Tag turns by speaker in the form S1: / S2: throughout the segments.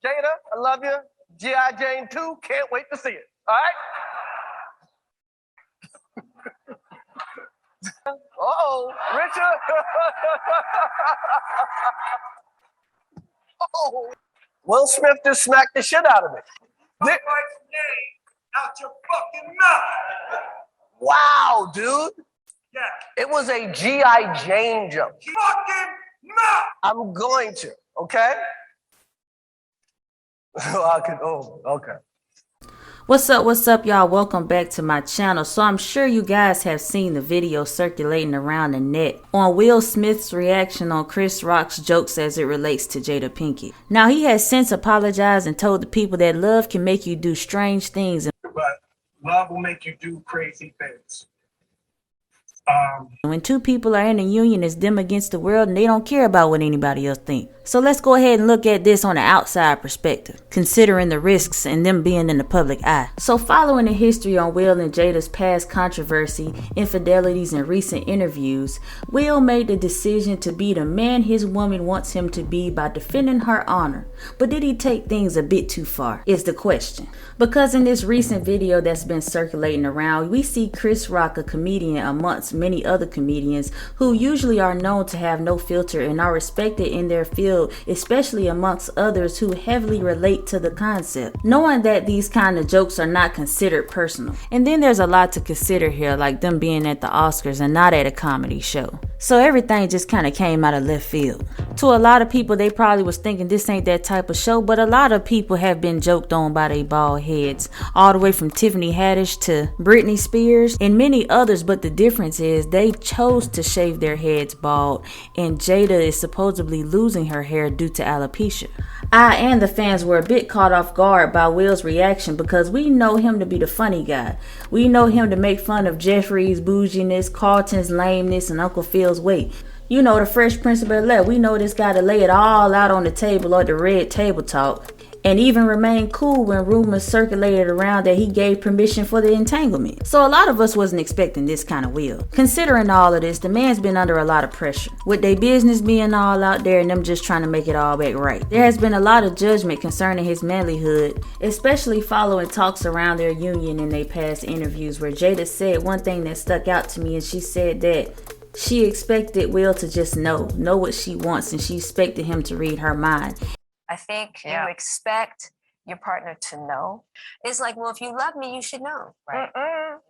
S1: Jada, I love you. G.I. Jane 2, can't wait to see it. All right? Uh-oh, Richard. Oh, Will Smith just smacked the shit out of me.
S2: My wife's name out your fucking mouth.
S1: Wow, dude.
S2: Yeah.
S1: It was a G.I. Jane joke.
S2: Fucking mouth.
S1: I'm going to, okay? Okay.
S3: What's up, y'all? Welcome back to my channel. So I'm sure you guys have seen the video circulating around the net on Will Smith's reaction on Chris Rock's jokes as it relates to Jada Pinkett. Now, he has since apologized and told the people that love can make you do strange things.
S2: But love will make you do crazy things.
S3: When two people are in a union, it's them against the world, and they don't care about what anybody else thinks. So let's go ahead and look at this on the outside perspective, considering the risks and them being in the public eye. So following the history on Will and Jada's past controversy, infidelities, and recent interviews, Will made the decision to be the man his woman wants him to be by defending her honor. But did he take things a bit too far, is the question. Because in this recent video that's been circulating around, we see Chris Rock, a comedian amongst many other comedians who usually are known to have no filter and are respected in their field, especially amongst others who heavily relate to the concept, knowing that these kind of jokes are not considered personal. And then there's a lot to consider here, like them being at the Oscars and not at a comedy show. So everything just kind of came out of left field. To a lot of people, they probably was thinking this ain't that type of show, but a lot of people have been joked on by their bald heads, all the way from Tiffany Haddish to Britney Spears and many others. But the difference is they chose to shave their heads bald, and Jada is supposedly losing her hair due to alopecia. I and the fans were a bit caught off guard by Will's reaction because we know him to be the funny guy. We know him to make fun of Jeffrey's bouginess, Carlton's lameness, and Uncle Phil's weight. You know, the Fresh Prince of Bel-Air. We know this guy to lay it all out on the table or the red table talk, and even remain cool when rumors circulated around that he gave permission for the entanglement. So a lot of us wasn't expecting this kind of Will. Considering all of this, the man's been under a lot of pressure, with their business being all out there and them just trying to make it all back right. There has been a lot of judgment concerning his manlyhood, especially following talks around their union in their past interviews, where Jada said one thing that stuck out to me, and she said that she expected Will to just know what she wants, and she expected him to read her mind.
S4: I think you expect your partner to know. It's like, well, if you love me, you should know.
S5: Right.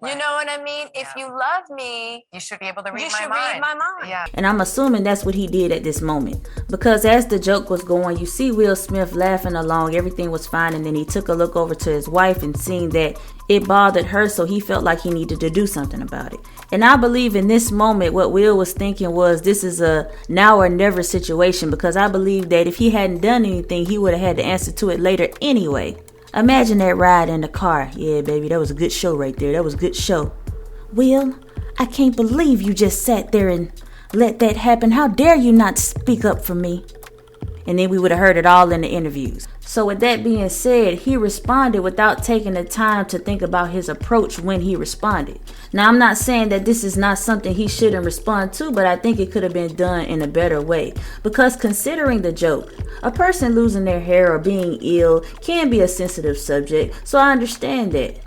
S4: You know what I mean? If you love me,
S5: you should be able to read
S4: you
S5: my
S4: should
S5: mind.
S4: read my mind.
S5: Yeah.
S3: And I'm assuming that's what he did at this moment. Because as the joke was going, you see Will Smith laughing along, everything was fine, and then he took a look over to his wife and seen that it bothered her, so he felt like he needed to do something about it. And I believe in this moment what Will was thinking was this is a now or never situation, because I believe that if he hadn't done anything, he would have had the answer to it later anyway. Imagine that ride in the car. Yeah, baby, that was a good show right there. That was a good show. Will, I can't believe you just sat there and let that happen. How dare you not speak up for me? And then we would have heard it all in the interviews. So with that being said, he responded without taking the time to think about his approach when he responded. Now, I'm not saying that this is not something he shouldn't respond to, but I think it could have been done in a better way. Because considering the joke, a person losing their hair or being ill can be a sensitive subject, so I understand that.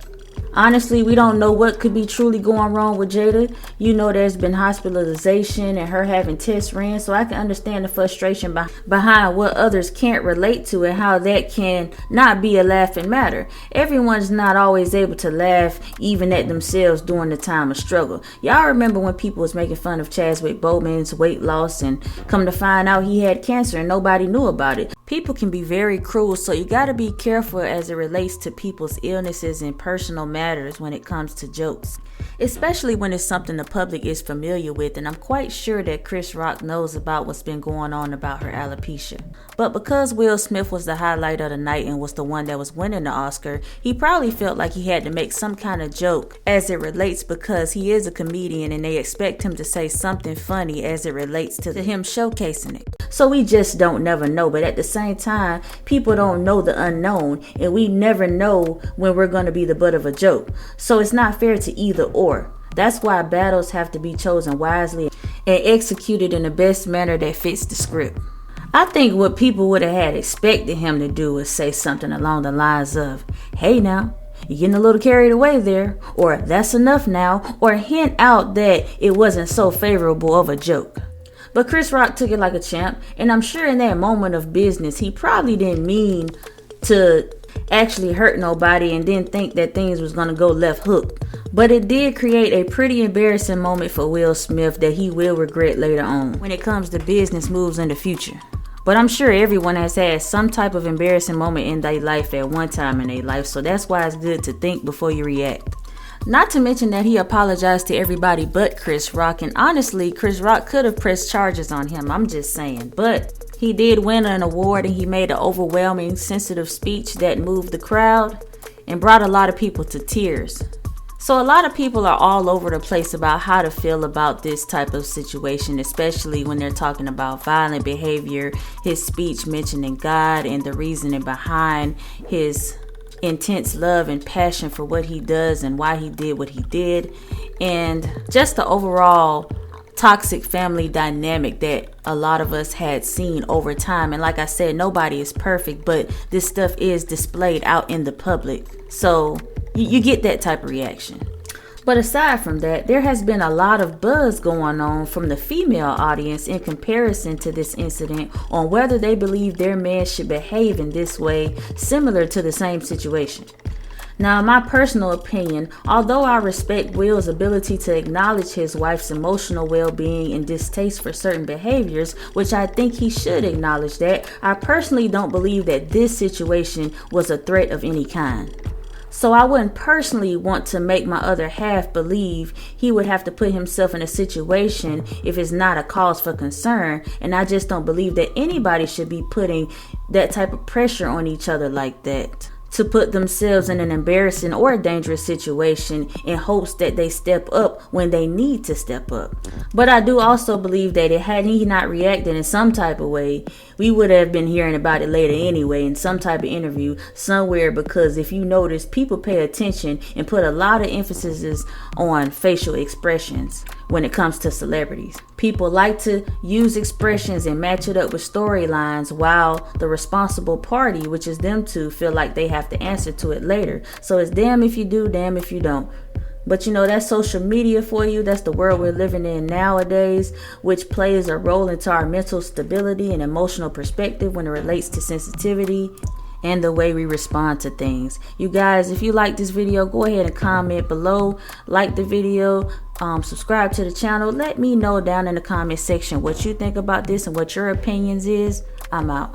S3: Honestly, we don't know what could be truly going wrong with Jada. You know, there's been hospitalization and her having tests ran, so I can understand the frustration behind what others can't relate to and how that can not be a laughing matter. Everyone's not always able to laugh even at themselves during the time of struggle. Y'all remember when people was making fun of Chadwick Boseman's weight loss and come to find out he had cancer and nobody knew about it. People can be very cruel, so you gotta be careful as it relates to people's illnesses and personal matters when it comes to jokes, especially when it's something the public is familiar with, and I'm quite sure that Chris Rock knows about what's been going on about her alopecia. But because Will Smith was the highlight of the night and was the one that was winning the Oscar, he probably felt like he had to make some kind of joke as it relates, because he is a comedian and they expect him to say something funny as it relates to him showcasing it. So we just don't never know, but at the same time, people don't know the unknown, and we never know when we're going to be the butt of a joke. So it's not fair to either or. That's why battles have to be chosen wisely and executed in the best manner that fits the script. I think what people would have had expected him to do was say something along the lines of, hey now, you're getting a little carried away there, or that's enough now, or hint out that it wasn't so favorable of a joke. But Chris Rock took it like a champ, and I'm sure in that moment of business, he probably didn't mean to actually hurt nobody and didn't think that things was going to go left hook. But it did create a pretty embarrassing moment for Will Smith that he will regret later on when it comes to business moves in the future. But I'm sure everyone has had some type of embarrassing moment in their life at one time in their life, so that's why it's good to think before you react. Not to mention that he apologized to everybody but Chris Rock, and honestly, Chris Rock could have pressed charges on him, I'm just saying. But he did win an award and he made an overwhelming, sensitive speech that moved the crowd and brought a lot of people to tears. So a lot of people are all over the place about how to feel about this type of situation, especially when they're talking about violent behavior, his speech mentioning God, and the reasoning behind his intense love and passion for what he does and why he did what he did, and just the overall toxic family dynamic that a lot of us had seen over time. And like I said, nobody is perfect, but this stuff is displayed out in the public, so you get that type of reaction. But aside from that, there has been a lot of buzz going on from the female audience in comparison to this incident on whether they believe their man should behave in this way, similar to the same situation. Now, in my personal opinion, although I respect Will's ability to acknowledge his wife's emotional well-being and distaste for certain behaviors, which I think he should acknowledge that, I personally don't believe that this situation was a threat of any kind. So I wouldn't personally want to make my other half believe he would have to put himself in a situation if it's not a cause for concern, and I just don't believe that anybody should be putting that type of pressure on each other like that, to put themselves in an embarrassing or a dangerous situation in hopes that they step up when they need to step up. But I do also believe that had he not reacted in some type of way, we would have been hearing about it later anyway in some type of interview somewhere, because if you notice, people pay attention and put a lot of emphasis on facial expressions when it comes to celebrities. People like to use expressions and match it up with storylines, while the responsible party, which is them two, feel like they have to answer to it later. So it's damn if you do, damn if you don't. But you know, that's social media for you. That's the world we're living in nowadays, which plays a role into our mental stability and emotional perspective when it relates to sensitivity and the way we respond to things. You guys, if you like this video, go ahead and comment below, like the video, subscribe to the channel. Let me know down in the comment section what you think about this and what your opinions is. I'm out.